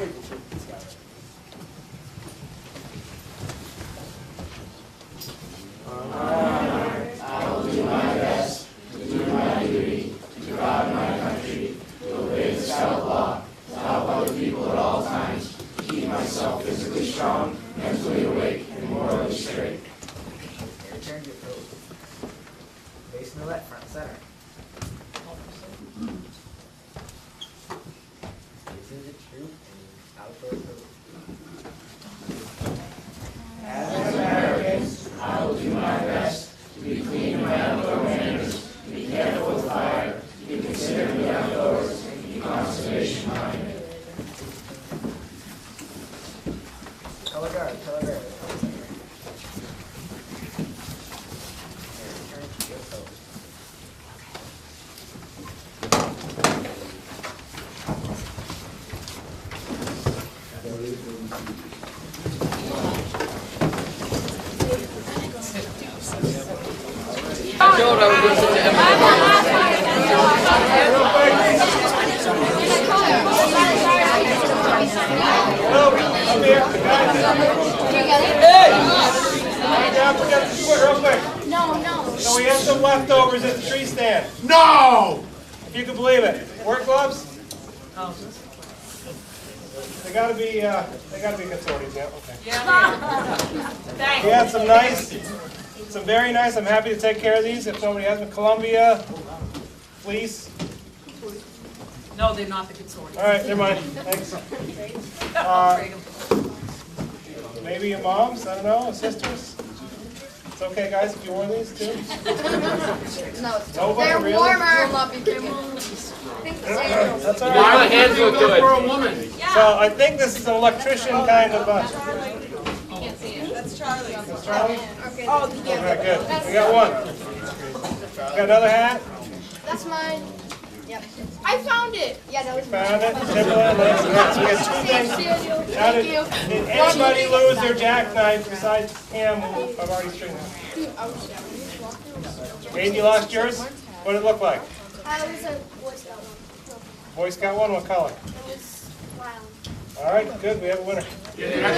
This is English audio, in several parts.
I will do my best to do my duty to God and my country, to obey the scout law, to help other people at all times, to keep myself physically strong, mentally awake, and morally straight. Turn your pose. Facing the left, front center. Facing the troop and outdoor pose. As Americans, I will do my best to be clean in my outdoor manners, to be careful with fire, to be considerate of the outdoors, and keep conservation minded. Color guard, color guard. So we have some leftovers at the tree stand. No! If you can believe it. Work gloves? They gotta be good sorties, yeah, okay. Thanks. We have some very nice, I'm happy to take care of these if nobody has them. Columbia, fleece. No, they're not the consortium. All right, never mind, thanks. Maybe your moms, I don't know, sisters? It's okay, guys, if you wore these too? No, Nobody, they're really? warmer. That's all Why right. my hands look good? For a woman. So I think this is an electrician kind of That's Charlie. That's Charlie? Oh, yeah. All right, good. We got one. Got another hat? That's mine. Yep. I found it. Yeah, that was Found it. Timberland. Yes, we got two things. Now, Thank you. did anybody lose their jackknife besides Cam, who I've already stringed? Aiden, you lost yours? What did it look like? It was a Boy Scout one. Boy Scout one? What color? It was wild. All right, good. We have a winner. Yeah.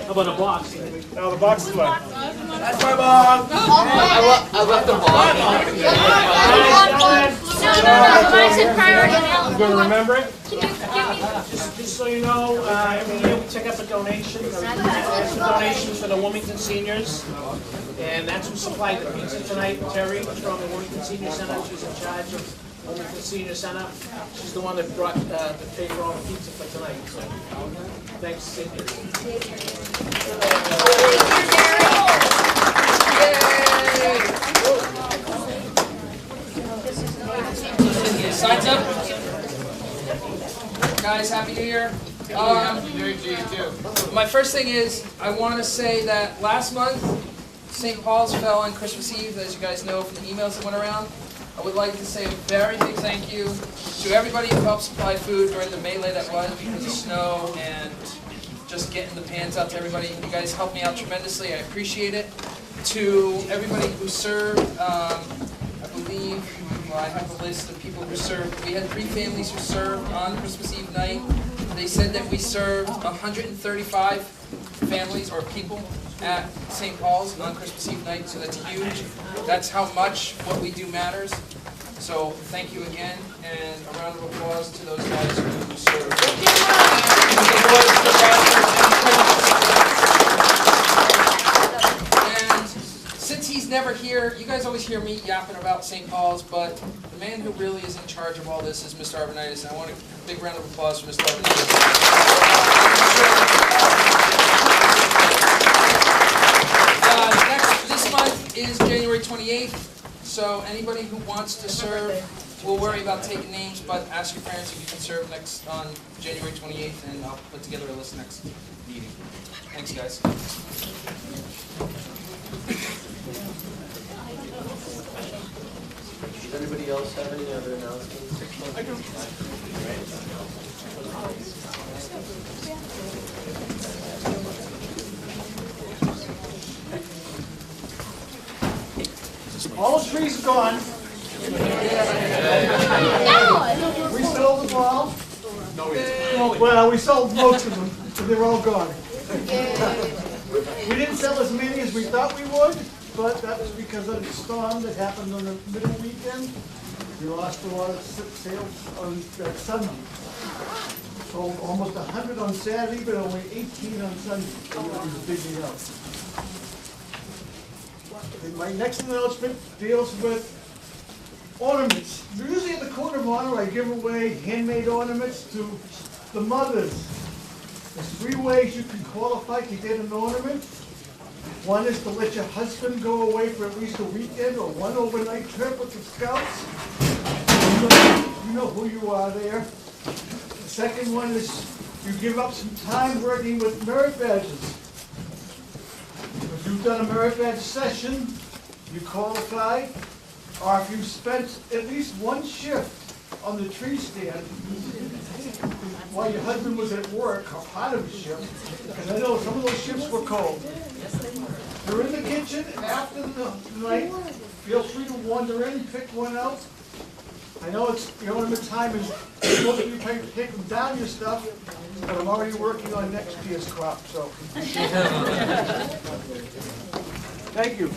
How about a box? Now the box is left. That's my box. I left the box. No, mine's in priority mail. You gonna remember it? Can you give me? Just so you know, every year we take up a donation. There's a donation for the Wilmington seniors. And that's who supplied the pizza tonight. Terry from the Wilmington Senior Center. She's in charge of Wilmington Senior Center. She's the one that brought the paid for all the pizza for tonight. So, thanks, Cindy. Signs up. Guys, Happy New Year. My first thing is, I want to say that last month, St. Paul's fell on Christmas Eve, as you guys know from the emails that went around. I would like to say a very big thank you to everybody who helped supply food during the melee that was because of snow and just getting the pans out to everybody. You guys helped me out tremendously. I appreciate it. To everybody who served, I believe, well, I have a list of people who served. We had 3 families who served on Christmas Eve night. They said that we served 135 families or people at St. Paul's on Christmas Eve night, so that's huge. That's how much what we do matters. So thank you again, and a round of applause to those guys who served. And since he's never here, you guys always hear me yapping about St. Paul's, but the man who really is in charge of all this is Mr. Arvanitis, and I want a big round of applause for Mr. Arvanitis. This month is January 28th, so anybody who wants to serve, we'll worry about taking names, but ask your parents if you can serve next on January 28th, and I'll put together a list next meeting. Thanks, guys. Does anybody else have any other announcements? I do. All the trees are gone. We still the ball. No, we No, going. Well, we sold most of them, but they're all gone. Yay. We didn't sell as many as we thought we would, but that was because of the storm that happened on the middle weekend. We lost a lot of sales on Sunday. Sold almost 100 on Saturday, but only 18 on Sunday. So it was a big deal. And my next announcement deals with ornaments. Usually at the Court of Honor, I give away handmade ornaments to the mothers. There's 3 ways you can qualify to get an ornament. One is to let your husband go away for at least a weekend or one overnight trip with the Scouts. You know who you are there. The second one is you give up some time working with merit badges. If you've done a merit badge session, you qualify. Or if you've spent at least one shift on the tree stand while your husband was at work, or part of his shift, because I know some of those shifts were cold. They're in the kitchen after the night. Feel free to wander in, pick one out. I know it's the ornament time is most of you take them down your stuff, but I'm already working on next year's crop, so. Thank you.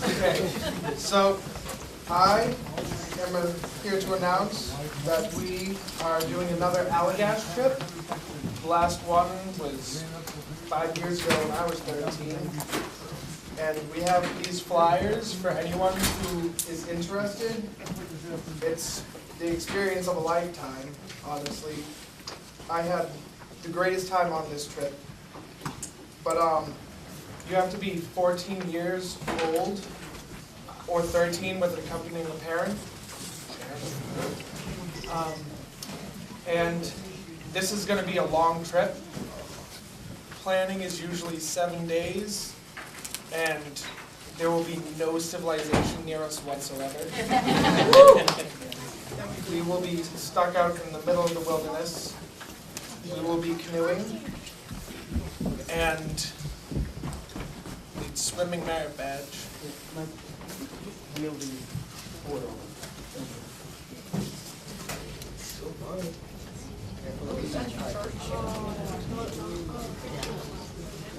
Okay, so I am here to announce that we are doing another Allagash trip. The last one was 5 years ago when I was 13. And we have these flyers for anyone who is interested. It's the experience of a lifetime, honestly. I had the greatest time on this trip. But you have to be 14 years old or 13 with an accompanying parent. And this is going to be a long trip. Planning is usually 7 days, and there will be no civilization near us whatsoever. We will be stuck out in the middle of the wilderness. We will be canoeing, and need swimming merit badge.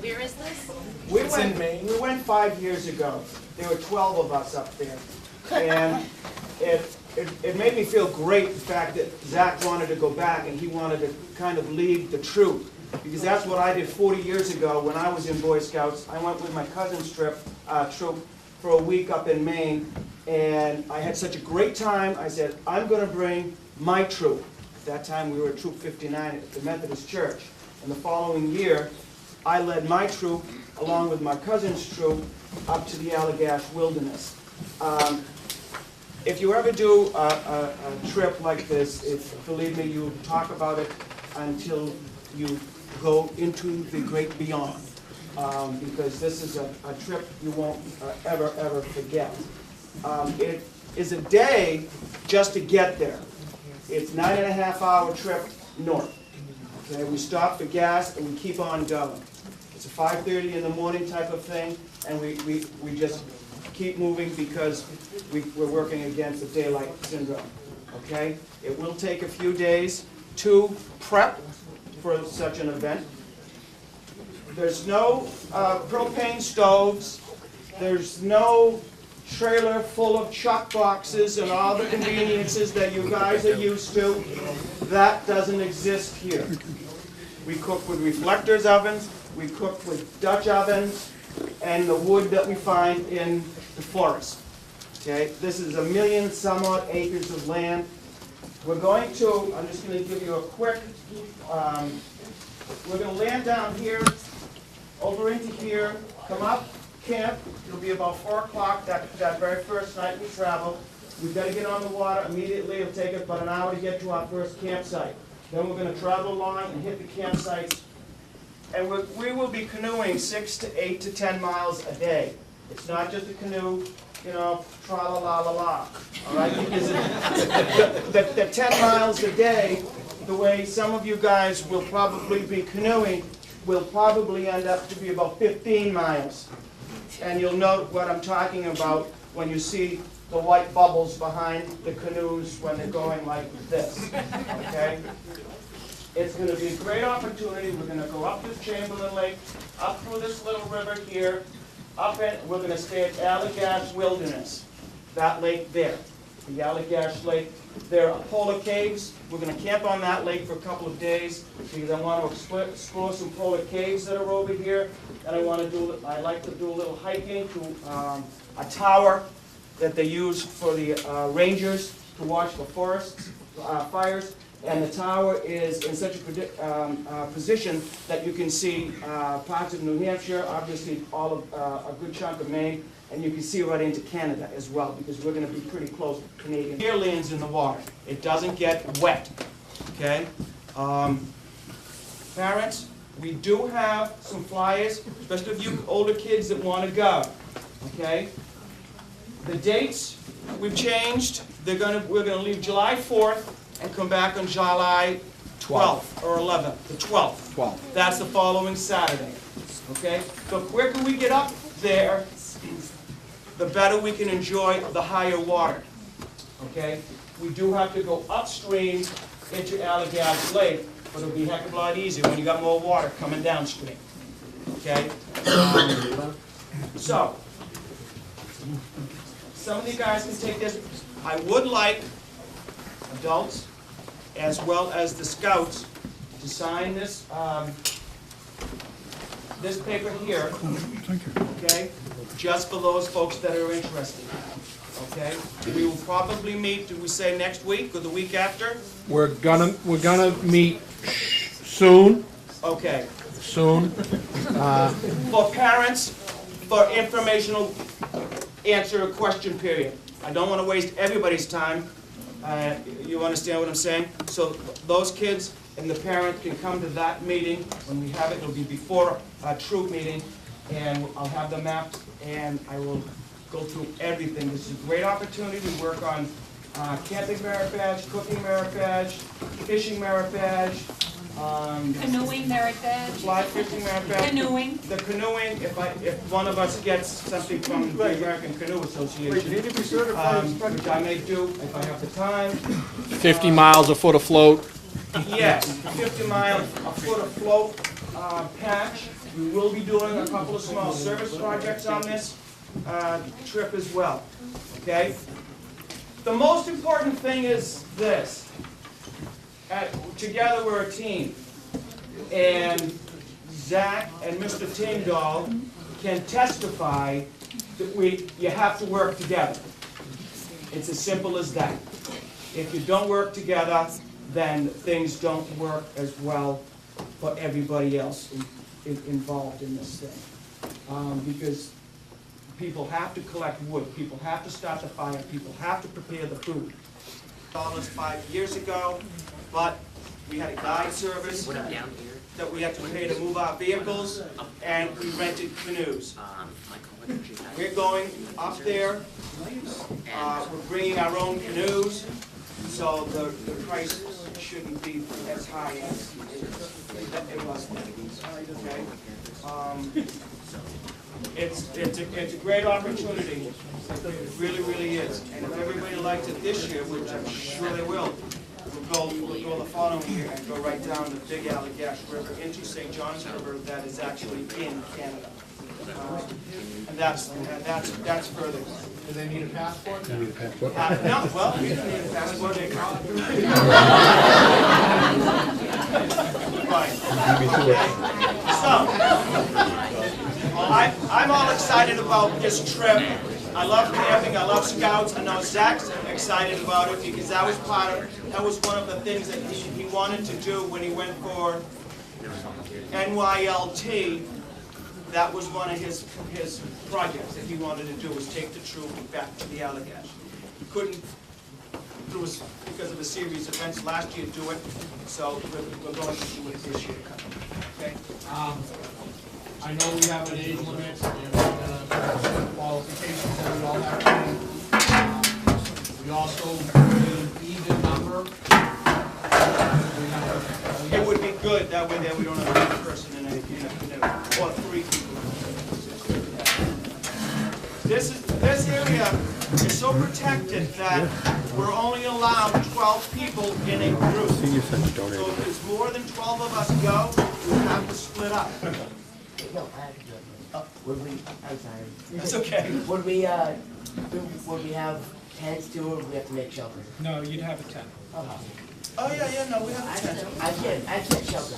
Where is this? It's in Maine. We went 5 years ago. There were 12 of us up there. And it made me feel great, the fact that Zach wanted to go back and he wanted to kind of lead the troop. Because that's what I did 40 years ago when I was in Boy Scouts. I went with my cousin's troop for a week up in Maine. And I had such a great time. I said, I'm going to bring my troop. At that time, we were at Troop 59 at the Methodist Church. And the following year, I led my troop, along with my cousin's troop, up to the Allagash Wilderness. If you ever do a trip like this, believe me, you'll talk about it until you go into the great beyond. Because this is a trip you won't ever forget. It is a day just to get there. It's 9.5-hour trip north. Okay, we stop for gas and we keep on going. It's a 5:30 in the morning type of thing, and we just keep moving because we're working against the daylight syndrome. Okay, it will take a few days to prep for such an event. There's no propane stoves. There's no trailer full of chuck boxes and all the conveniences that you guys are used to. That doesn't exist here. We cook with reflectors ovens, we cook with Dutch ovens, and the wood that we find in the forest. Okay, this is 1 million some odd acres of land. We're going to, I'm just going to give you a quick, we're going to land down here, over into here, come up, camp. It'll be about 4 o'clock that very first night we travel. We've got to get on the water immediately. It'll take us about an hour to get to our first campsite. Then we're going to travel along and hit the campsites. And we will be canoeing 6 to 8 to 10 miles a day. It's not just a canoe tra-la-la-la-la, all right? Because the 10 miles a day, the way some of you guys will probably be canoeing, will probably end up to be about 15 miles. And you'll note what I'm talking about when you see the white bubbles behind the canoes when they're going like this, okay? It's going to be a great opportunity. We're going to go up this Chamberlain Lake, up through this little river here, we're going to stay at Allagash Wilderness, that lake there, the Allagash Lake. There are polar caves. We're going to camp on that lake for a couple of days because I want to explore some polar caves that are over here. And I like to do a little hiking to a tower that they use for the rangers to watch the forest fires. And the tower is in such a position that you can see parts of New Hampshire, obviously all of a good chunk of Maine, and you can see right into Canada as well, because we're going to be pretty close to Canadian. Here lands in the water. It doesn't get wet, okay? Parents, we do have some flyers, especially if you older kids that want to go, okay? The dates we've changed. We're going to leave July 4th and come back on July 12th or 11th, the 12th. 12th. That's the following Saturday, okay? The quicker we get up there, the better we can enjoy the higher water, okay? We do have to go upstream into Allagash Lake, but it'll be a heck of a lot easier when you got more water coming downstream, okay? So, some of you guys can take this. I would like adults as well as the scouts to sign this this paper here, okay, just for those folks that are interested, okay? We will probably meet, do we say next week or the week after? We're gonna meet soon. Okay. Soon. For parents, for informational answer a question period. I don't want to waste everybody's time. You understand what I'm saying? So those kids and the parent can come to that meeting. When we have it, it'll be before a troop meeting, and I'll have them mapped, and I will go through everything. This is a great opportunity to work on camping merit badge, cooking merit badge, fishing merit badge, Canoeing merit badge. fly fishing merit badge. Canoeing. The canoeing, if one of us gets something from the American Canoe Association, which I may do if I have the time. 50 miles a foot afloat. Yes, 50 miles, a foot of float patch. We will be doing a couple of small service projects on this trip as well, okay? The most important thing is this. Together we're a team, and Zach and Mr. Tyngdahl can testify that you have to work together. It's as simple as that. If you don't work together, then things don't work as well for everybody else involved in this thing. Because people have to collect wood, people have to start the fire, people have to prepare the food. $5 years ago, but we had a guide service that we had to pay to move our vehicles, and we rented canoes. We're going up there, we're bringing our own canoes, so the price shouldn't be as high as it was. Okay? It's a great opportunity. It really, really is. And if everybody likes it this year, which I'm sure they will, we'll go the following year and go right down the Big Allagash River into St. John's River that is actually in Canada. And that's further. Do they need a passport? You need a passport? No, well, we don't need a passport. Right. So, I'm all excited about this trip. I love camping, I love scouts. I know Zach's excited about it because that was one of the things that he wanted to do when he went for NYLT. That was one of his projects that he wanted to do, was take the troop back to the Allagash. He couldn't, because of a series of events last year, do it, so we're going to do it this year. Okay? I know we have an age limit and qualifications that we all have to we also do even number. It would be good, that way there we don't have one person in a or three people. This area is so protected that we're only allowed 12 people in a group. So if there's more than 12 of us go, we have to split up. No, I have to do it. Would we, I'm sorry. That's okay. Would we have tents too, or would we have to make shelters? No, you'd have a tent. Oh, yeah, no, we have a tent. I can't shelter.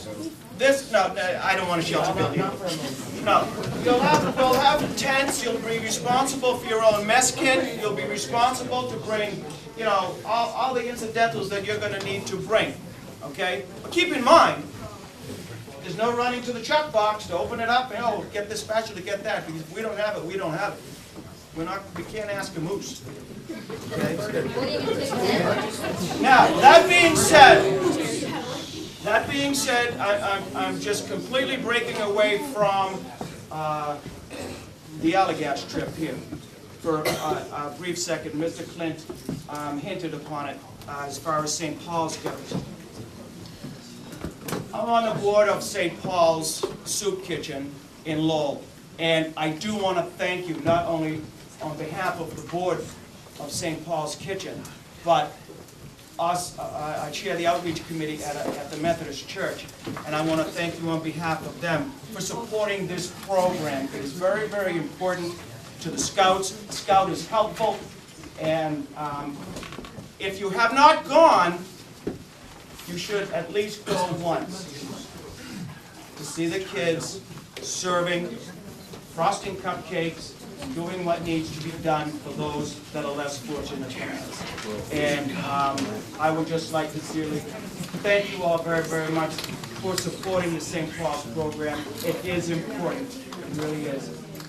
No, I don't want a shelter building. Not for a minute. No, we'll have tents, you'll be responsible for your own mess kit, you'll be responsible to bring, you know, all the incidentals that you're gonna need to bring, okay? But keep in mind, there's no running to the chuck box to open it up and, oh, get this spatula, get that, because if we don't have it, we don't have it. We can't ask a moose. Okay? Now, that being said, I'm just completely breaking away from the Allagash trip here for a brief second. Mr. Clint hinted upon it as far as St. Paul's goes. I'm on the board of St. Paul's Soup Kitchen in Lowell, and I do want to thank you, not only on behalf of the board of St. Paul's Kitchen, but us, I chair the outreach committee at the Methodist Church, and I want to thank you on behalf of them for supporting this program. It is very, very important to the Scouts. The Scout is helpful, and if you have not gone, you should at least go once to see the kids serving, frosting cupcakes, doing what needs to be done for those that are less fortunate than us. And I would just like to sincerely thank you all very, very much for supporting the St. Paul's program. It is important, it really is.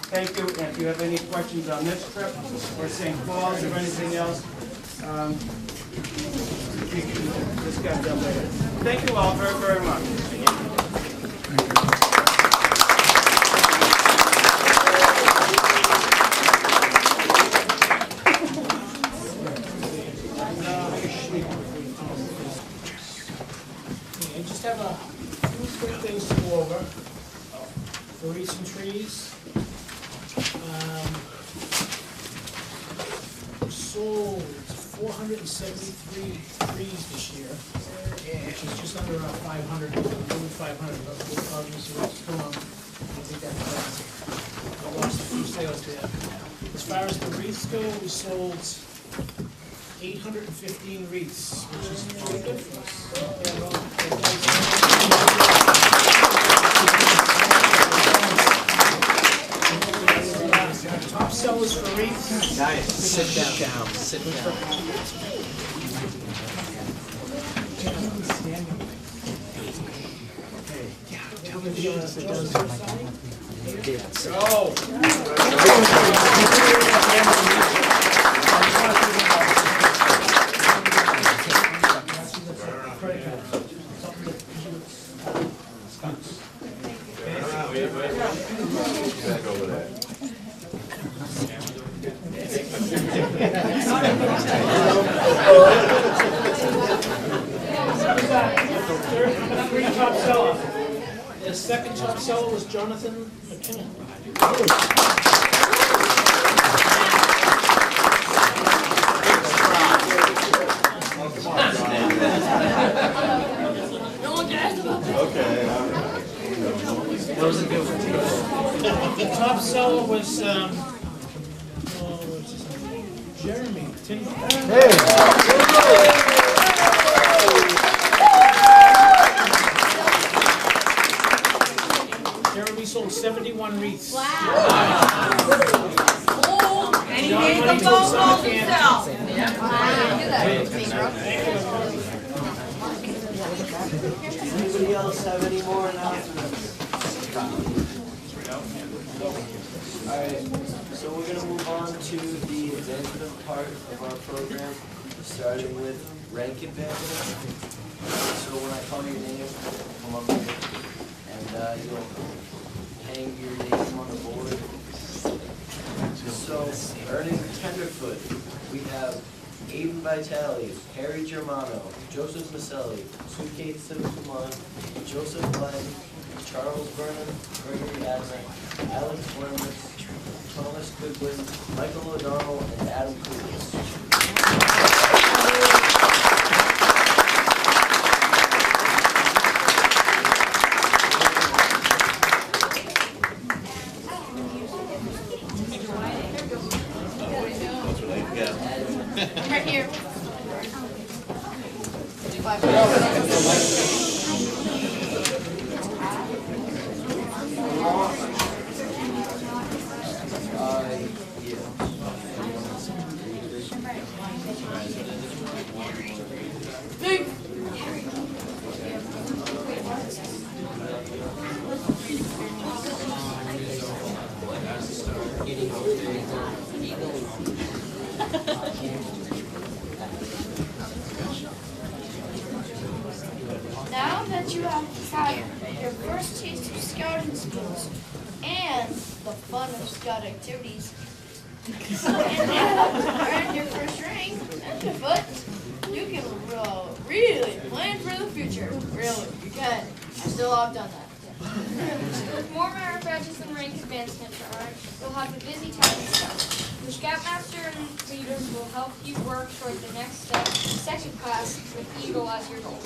Thank you, and if you have any questions on this trip, or St. Paul's, or anything else, we can discuss that later. Thank you all very, very much. Just have a few quick things to go over. The recent trees. Sold 473 trees this year, which is just under 500, over 500, but obviously with the storm, I think that's fast. I lost a few sales there. As far as the wreaths go, we sold 815 wreaths, which is pretty good for us. Top sellers for wreaths. Guys, sit down. Sit down. Tell me the others that does. Third top seller. The second top seller was Jonathan McKinnon. The top seller was Jeremy Tin. Jeremy sold 71 wreaths. Wow. And he made the phone call himself. Anybody else have any more announcements? Alright, so we're gonna move on to the advancement part of our program, starting with rank advancement. So when I call your name, come up here, and you'll hang your name on the board. So, earning tenderfoot, we have Aiden Vitale, Harry Germano, Joseph Maselli, Suitcase Simon, Joseph Glenn, Charles Vernon, Gregory Adler, Alex Wormus, Thomas Goodwin, Michael O'Donnell, and Adam Coolidge. Right here. Now that you have had your first taste of scouting skills and the fun of scout activities, and earned your first ring and your foot, you can really plan for the future. Really, you can. I still have done that. With more merit badges and rank advancement to earn, you'll have a busy time in Scout. The Scoutmaster and leaders will help you work toward the next step, second class, with Eagle as your goal.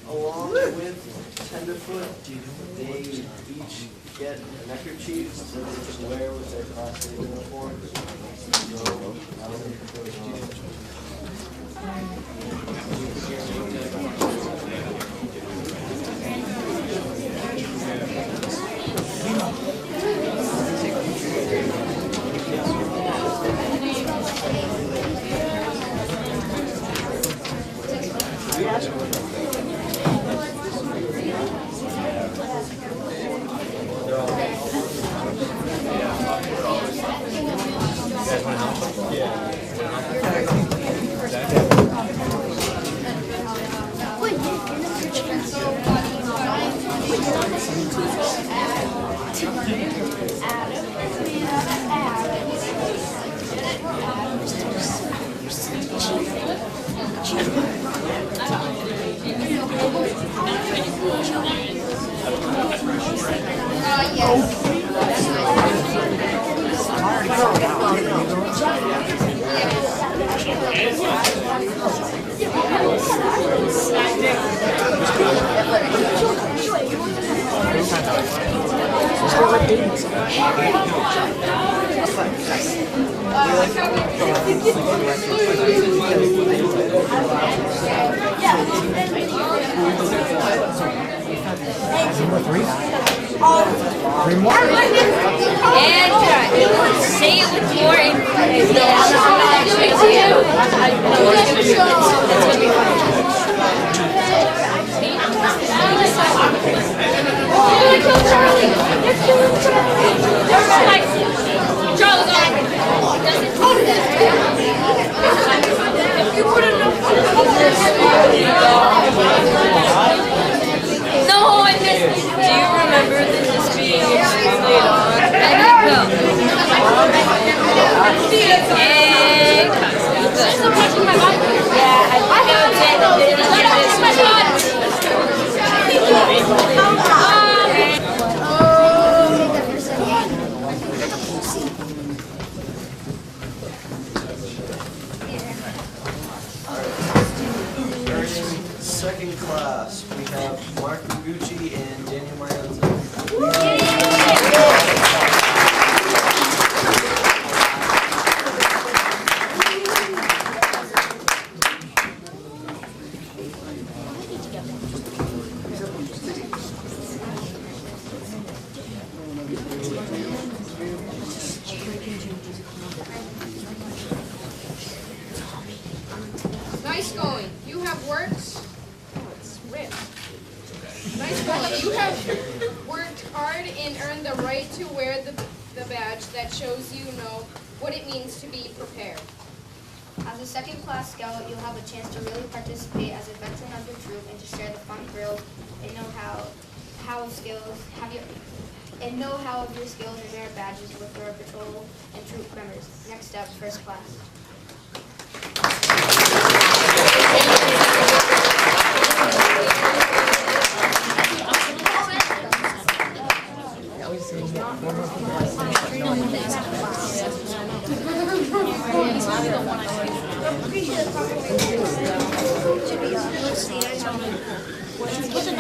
Along with Tenderfoot, they each get a neckerchief that they can wear with their class day uniform. So, I would encourage Say it with more No, I missed it. Do you remember this being extremely long? And second class, we have Mark Gucci and Daniel Marianza. Nice going. You have worked. Nice going. You have worked hard and earned the right to wear the badge that shows you know what it means to be prepared. As a second class scout, you'll have a chance to really participate as a veteran of the troop and to share the fun thrills and know-how of your skills and merit badges with your patrol and troop members. Next step, first class.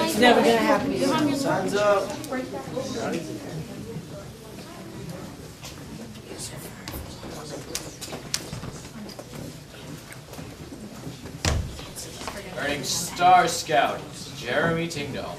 It's never gonna happen. Signs up. Earning Star Scout, Jeremy Tingdahl.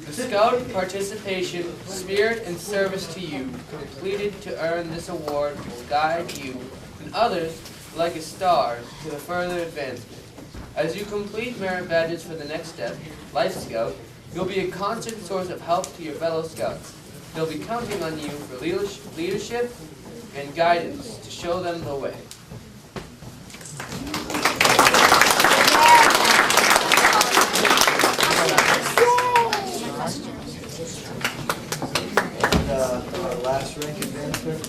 The Scout participation, spirit, and service to you completed to earn this award will guide you and others like a star to a further advancement. As you complete merit badges for the next step, Life Scout, you'll be a constant source of help to your fellow Scouts. They'll be counting on you for leadership and guidance to show them the way. Our last rank advancement,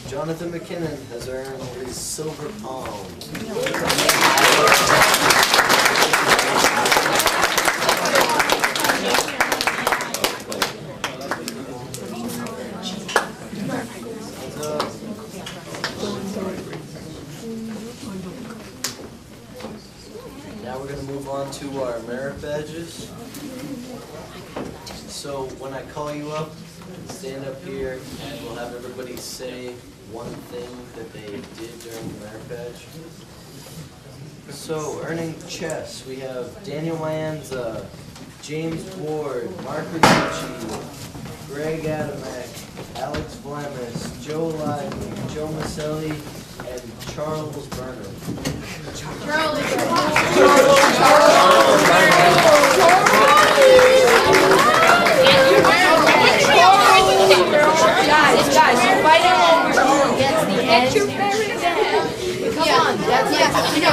Jonathan McKinnon has earned his Silver Palm. Now we're going to move on to our merit badges. So when I call you up, stand up here and we'll have everybody say one thing that they did during the merit badge. So, earning chess, we have Daniel Mayanza, James Ward, Mark Ricci, Greg Adamek, Alex Blemis, Joe Lively, Joe Maselli, and Charles Burnham. Guys, you're fighting over against the end. Come on, that's it. No,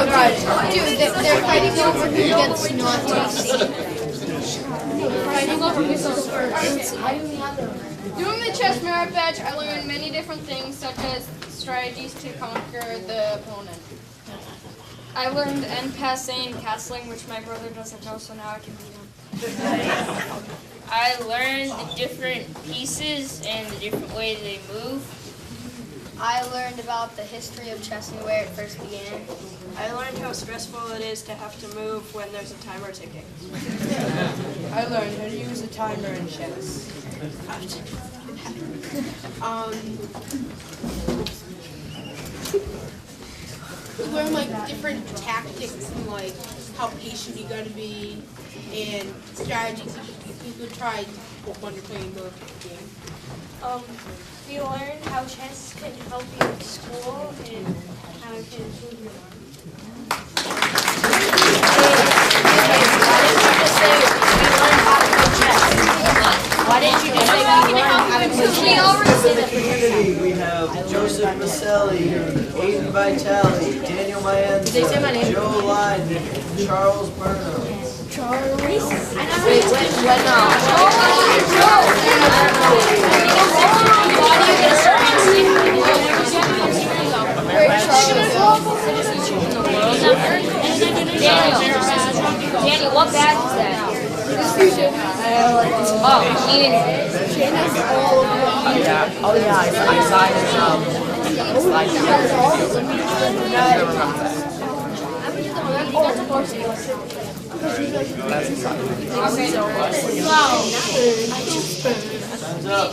dude, they're fighting over who gets not to see. Fighting over who's first. Doing the chess merit badge, I learned many different things, such as strategies to conquer the opponent. I learned end passing and castling, which my brother doesn't know, so now I can beat him. I learned the different pieces and the different ways they move. I learned about the history of chess and where it first began. I learned how stressful it is to have to move when there's a timer ticking. I learned how to use a timer in chess. Learn like different tactics and like how patient you gotta be and strategies you could try when you're playing the game. We learned how chess can help you in school and how it can improve your Why didn't you just say we learned how to play chess? Community, we have Joseph Maselli, Aiden Vitale, Daniel Mayanza, Joe Lyden, and Charles Burnham. Wait, Daniel, what badge is that? Oh, Ian. Oh yeah, I signed Time's up.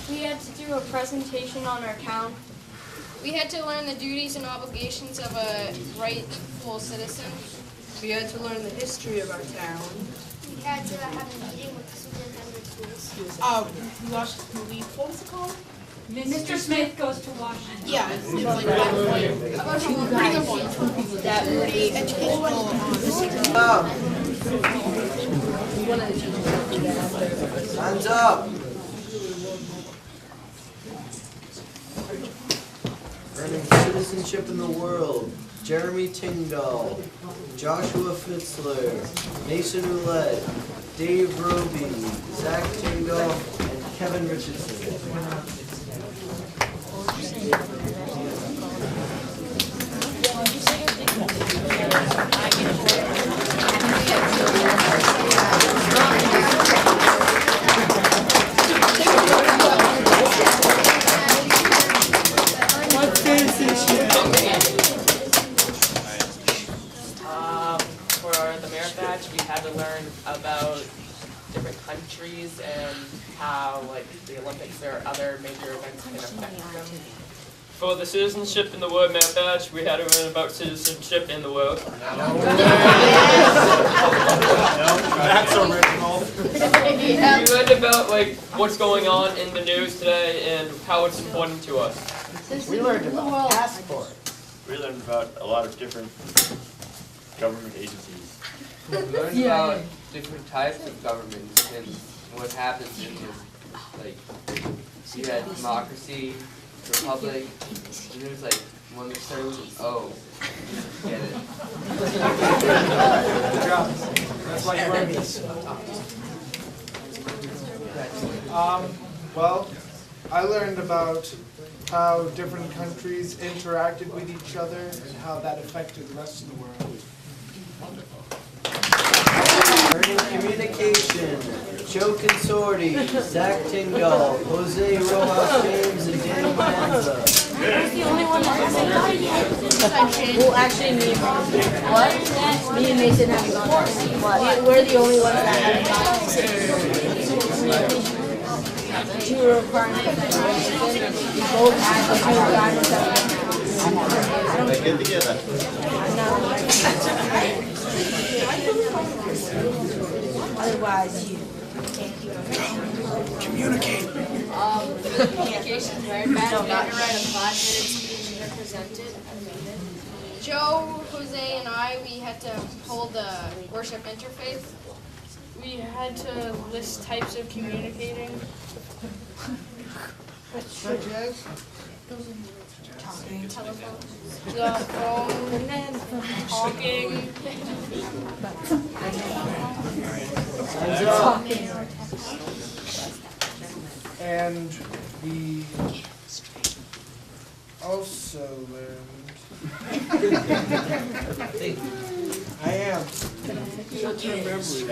We had to do a presentation on our town. We had to learn the duties and obligations of a rightful citizen. We had to learn the history of our town. We had to have a meeting with the superintendent of schools. We watched the movie, what was it called? Mr. Smith goes to Washington. Yeah, it's like that pretty educational. Time's up. Earning citizenship in the world, Jeremy Tingdahl, Joshua Fitzler, Mason Roulette, Dave Roby, Zach Tingdahl, and Kevin Richardson. For the merit badge, we had to learn about different countries and how like the Olympics or other major events can affect them. For the citizenship in the world merit badge, we had to learn about citizenship in the world. That's original. We learned about like what's going on in the news today and how it's important to us. We learned about passports. We learned about a lot of different government agencies. We learned about different types of governments and what happens in this, like, you had democracy, republic, and it was like, when they started with an O, get it. Good job. That's why you learned this. Well, I learned about how different countries interacted with each other and how that affected the rest of the world. Learning communication, Joe Consorti, Zach Tingle, Jose Rojas James, and Daniel Manza. Who's the only one that hasn't gone yet? Well, actually, me and what? Me and Mason haven't gone. What? We're the only ones that haven't gone. Two requirements. We both had the two requirements. They get together. Otherwise, you. Communication merit badge, we had to write a 5-minute speech and present it. Joe, Jose, and I, we had to hold the worship interfaith. We had to list types of communicating. Such as? Talking, telephone, the phone, and then talking. And we also learned. I am. Short-term memory.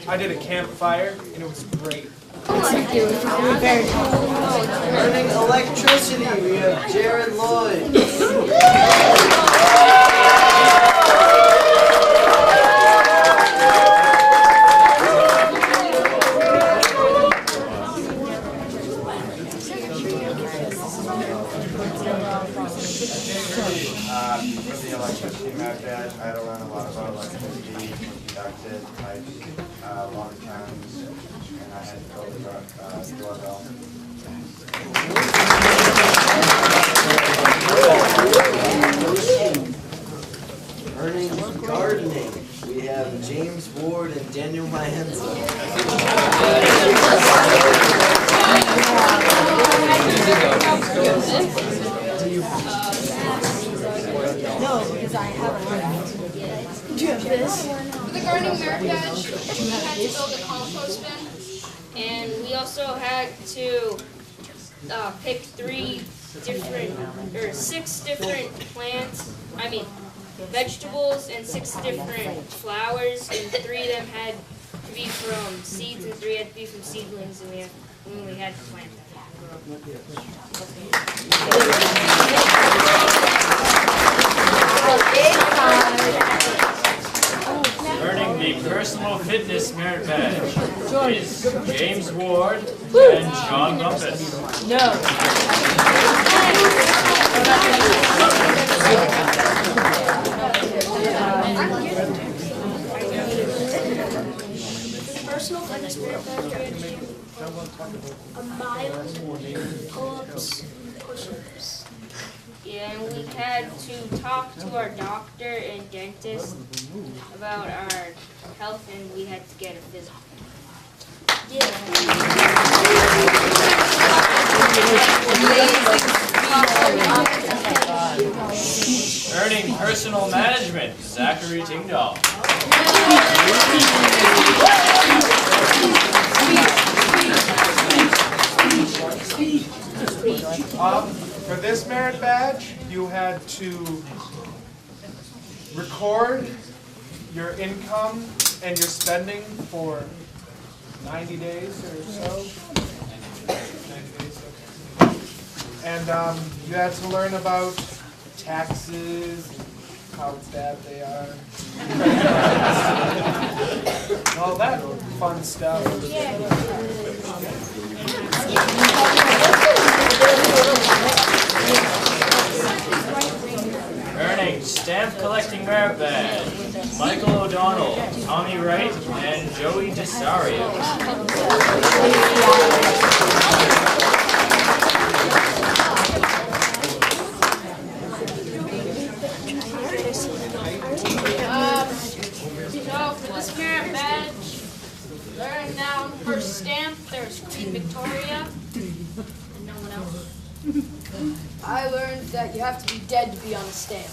I did a campfire and it was great. Learning electricity, we have Jared Lloyd. For the electricity merit badge, I had to learn a lot about electricity, conducted, pipes, long terms, and I had to build a doorbell. Learning gardening, we have James Ward and Daniel Mahenza. No, because I haven't learned. Do you have this? For the gardening merit badge, we had to build a compost bin. And we also had to pick 6 different vegetables and 6 different flowers, and 3 of them had to be from seeds and 3 had to be from seedlings, and we had to plant them. Earning the personal fitness merit badge is James Ward and John Rumpus. No. Personal fitness merit badge, we had to do a mile, pull-ups, push-ups. Yeah, and we had to talk to our doctor and dentist about our health, and we had to get a physical. Earning personal management, Zachary Tingdahl. For this merit badge, you had to record your income and your spending for 90 days or so. 90 days, okay. And you had to learn about taxes, how bad they are, and all that fun stuff. Earning stamp collecting merit badge, Michael O'Donnell, Tommy Wright, and Joey DeSario. So for this merit badge, learning down first stamp, there's Queen Victoria, and no one else. I learned that you have to be dead to be on a stamp.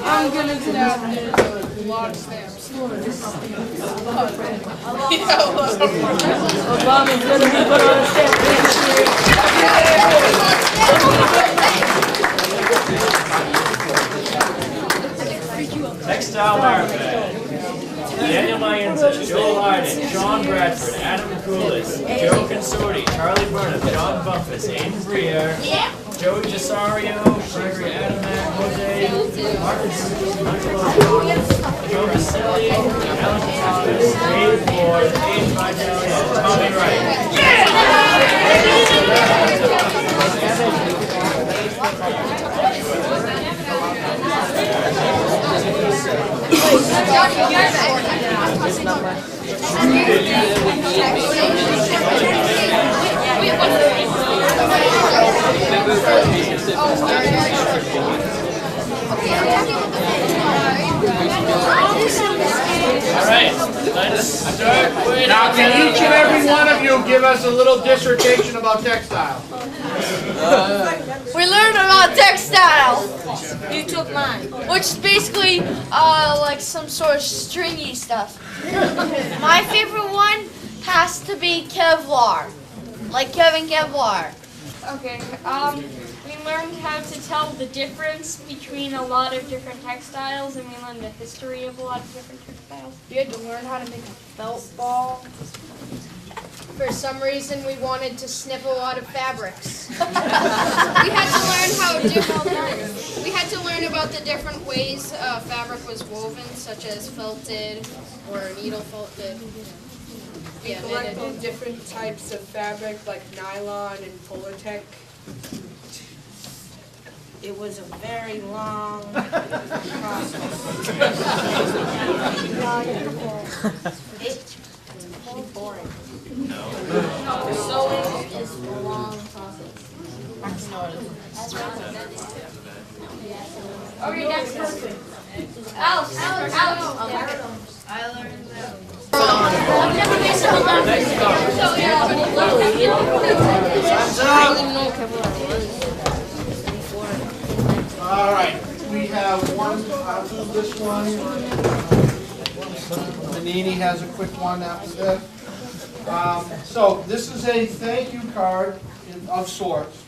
I'm gonna do that. There's a lot of stamps. Obama's gonna be put on a Textile merit badge, Daniel Mayenza, Joel Hyden, Sean Bradford, Adam Koulis, Joe Consorti, Charlie Burnham, John Bumpus, Aiden Briere, Joey DeSario, Gregory Adamak, Jose, Marcus, Michael O'Donnell, Joe Vasilli, Alan Thomas, Dave Ford, Aiden Vidal, and Tommy Wright. Alright, let's start with... Now, can each and every one of you give us a little dissertation about textile? We learned about textile. You took mine. Which is basically like some sort of stringy stuff. My favorite one has to be Kevlar. Like Kevin Kevlar. Okay, we learned how to tell the difference between a lot of different textiles, and we learned the history of a lot of different textiles. We had to learn how to make a felt ball. For some reason, we wanted to snip a lot of fabrics. We had to learn about the different ways fabric was woven, such as felted or needle felted. We collected different types of fabric like nylon and Polartec. It was a very long process. It's boring. Sewing is a long process. Okay, next person. Alice. I learned that. All right, we have one, I'll do this one. Manini has a quick one after this. So this is a thank you card of sorts.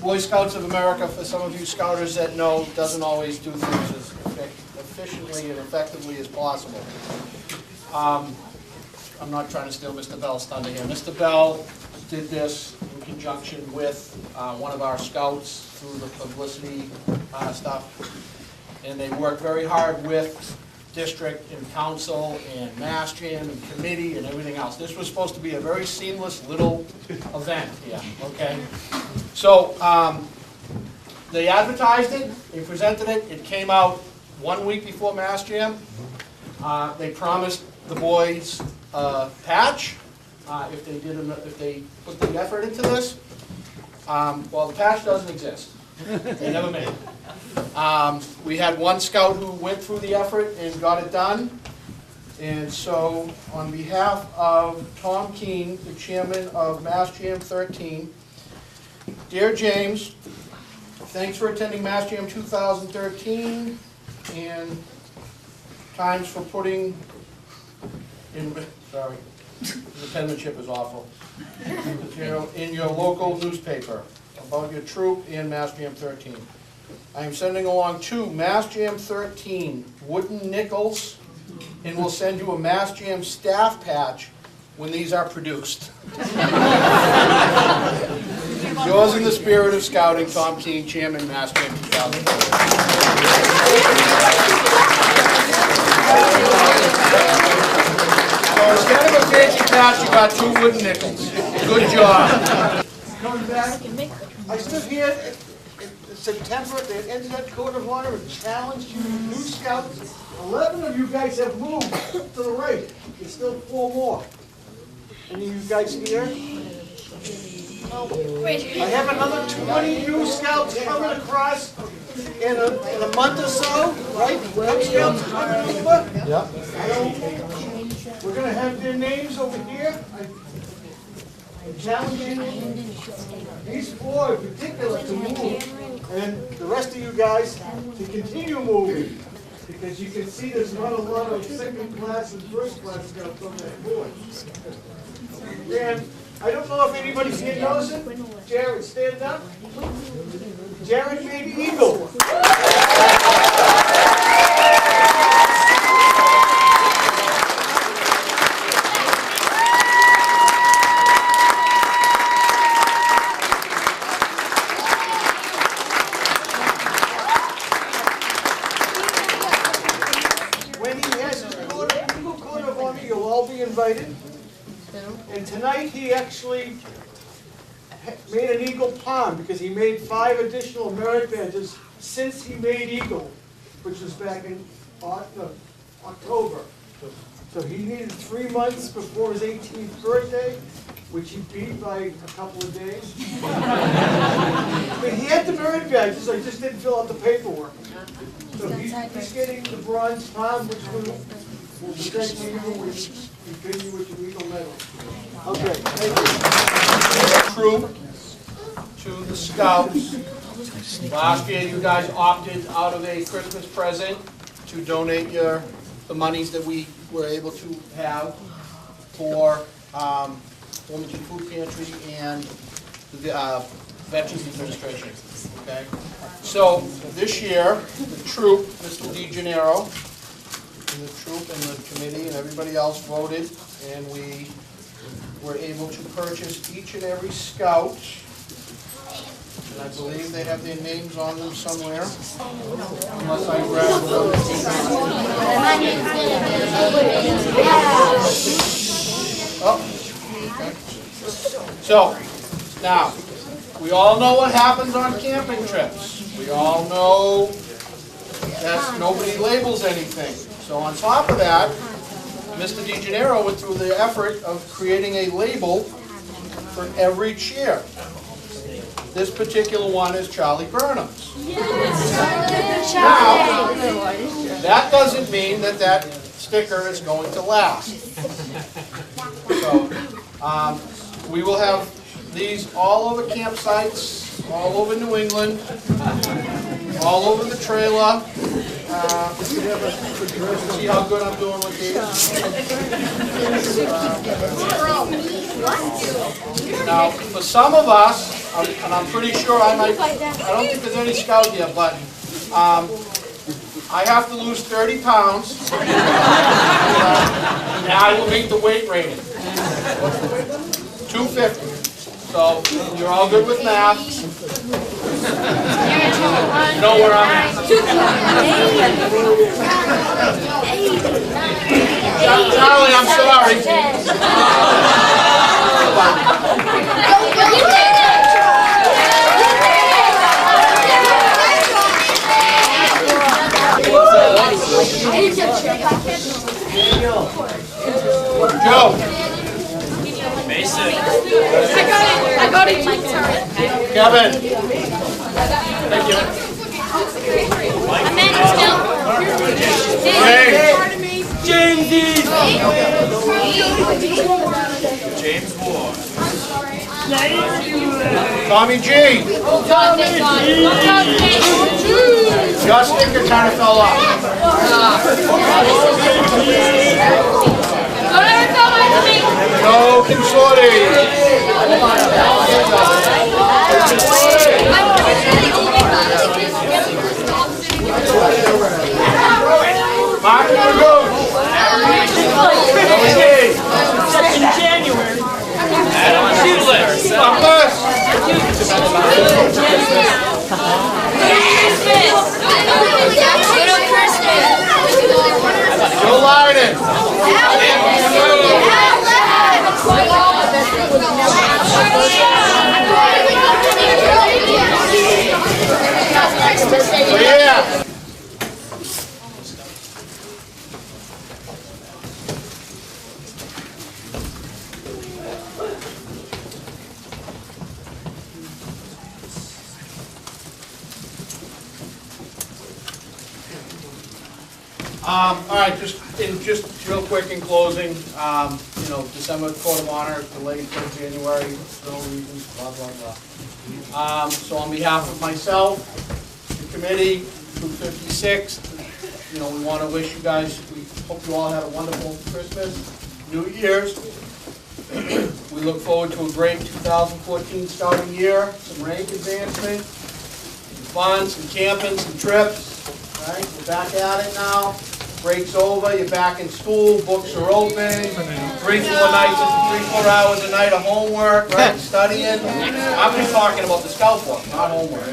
Boy Scouts of America, for some of you scouters that know, doesn't always do things as efficiently and effectively as possible. I'm not trying to steal Mr. Bell's thunder here. Mr. Bell did this in conjunction with one of our scouts through the publicity stuff. And they worked very hard with district and council and Mastrium and committee and everything else. This was supposed to be a very seamless little event here, okay? So they advertised it, they presented it, it came out 1 week before Mastrium. They promised the boys a patch if they put the effort into this. Well, the patch doesn't exist. They never made it. We had one scout who went through the effort and got it done. And so, on behalf of Tom Keene, the chairman of Mastrium 13, Dear James, thanks for attending Mass Jam 2013, and times for putting in, sorry, the penmanship is awful, in your local newspaper about your troop and Mass Jam 13. I am sending along 2 Mass Jam 13 wooden nickels, and we'll send you a Mass Jam staff patch when these are produced. Yours in the spirit of scouting, Tom Keene, Chairman, Mass Jam 2013. So instead of a fancy patch, you got 2 wooden nickels. Good job. Coming back, I stood here in September at the Incident Court of Honor and challenged you new scouts. 11 of you guys have moved to the right. There's still 4 more. Any of you guys here? I have another 20 new scouts coming across in a month or so, right? Cub Scouts coming over. Yep. We're going to have their names over here. I'm challenging these 4 in particular to move, and the rest of you guys to continue moving, because you can see there's not a lot of second class and first class scouts on that board. And I don't know if anybody here knows it. Jared, stand up. Jared made Eagle. When he has his Eagle Court of Honor, you'll all be invited. And tonight he actually made an Eagle palm because he made 5 additional merit badges since he made Eagle, which was back in October. So he needed 3 months before his 18th birthday, which he beat by a couple of days. But he had the merit badges, I just didn't fill out the paperwork. So he's getting the bronze palm, which will present to you when you continue with your Eagle medal. Okay, thank you. Troop to the Scouts. Last year, you guys opted out of a Christmas present to donate the monies that we were able to have for Wilmington Food Pantry and the Veterans Administration. Okay. So this year, the troop, Mr. DeGennaro, and the troop and the committee and everybody else voted, and we were able to purchase each and every scout, and I believe they have their names on them somewhere, unless I grab them. Oh, okay. So, now, we all know what happens on camping trips. We all know that nobody labels anything. So on top of that, Mr. DeGennaro went through the effort of creating a label for every chair. This particular one is Charlie Burnham's. Now, that doesn't mean that that sticker is going to last. So, we will have these all over campsites, all over New England, all over the trailer. See how good I'm doing with these? Now, for some of us, and I'm pretty sure I don't think there's any scout here, but I have to lose 30 pounds, and I will meet the weight rating. 250. So, you're all good with math. You know where I'm at. Charlie, I'm sorry. Joe. Mason. I got it. Kevin. Thank you. Amanda still. James. James Moore. Tommy G. Justin, your kind of fell off. Joe Consorti. Mark Lagoon. In January. Adam Shoeless. Joe Lyden. Yeah. All right, just real quick in closing, December Court of Honor delayed till January, no reasons, blah, blah, blah. So on behalf of myself, the committee, 256, we want to wish you guys, we hope you all had a wonderful Christmas, New Year's. We look forward to a great 2014 scouting year, some rank advancement, some fun, some camping, some trips. All right, we're back at it now. Break's over, you're back in school, books are open, 3-4 nights, 3-4 hours a night of homework, right, studying. I'm just talking about the scout book, not homework.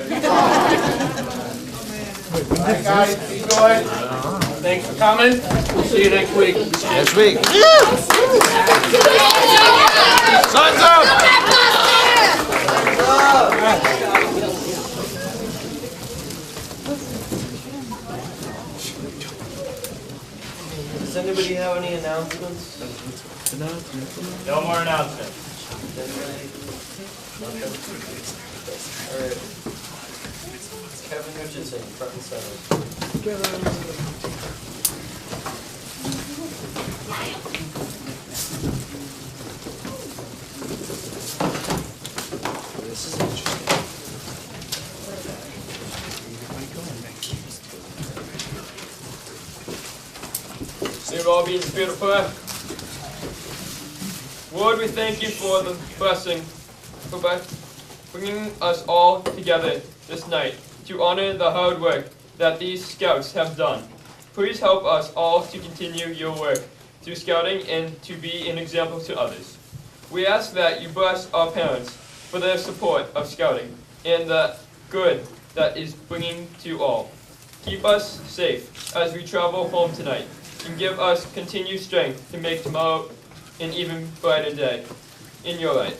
All right, guys, be good. Thanks for coming. We'll see you next week. Next week. Sun's up! Does anybody have any announcements? No more announcements. Alright. Kevin Richardson, front and center. This is interesting. May all be in the spirit of prayer. Lord, we thank you for the blessing, for bringing us all together this night to honor the hard work that these scouts have done. Please help us all to continue your work through scouting and to be an example to others. We ask that you bless our parents for their support of scouting and the good that is bringing to all. Keep us safe as we travel home tonight, and give us continued strength to make tomorrow an even brighter day in your light.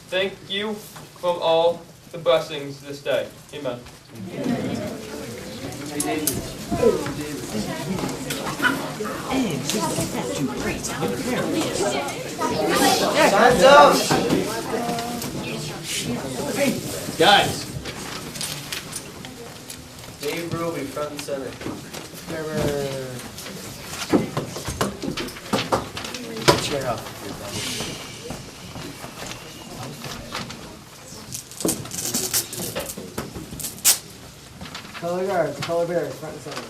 Thank you for all the blessings this day. Amen. Time's up! Guys. Dave Ruby, front and center. Chair up. Color guards, color bearers, front and center.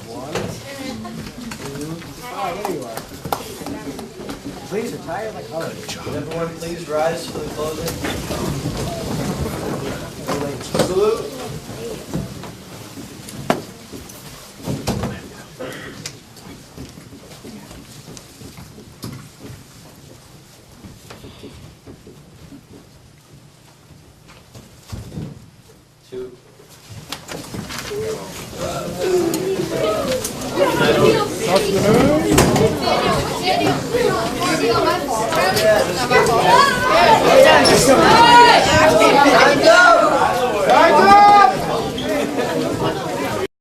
One, two, there you are. Please retire the color. Would everyone please rise for the closing? Salute. Two.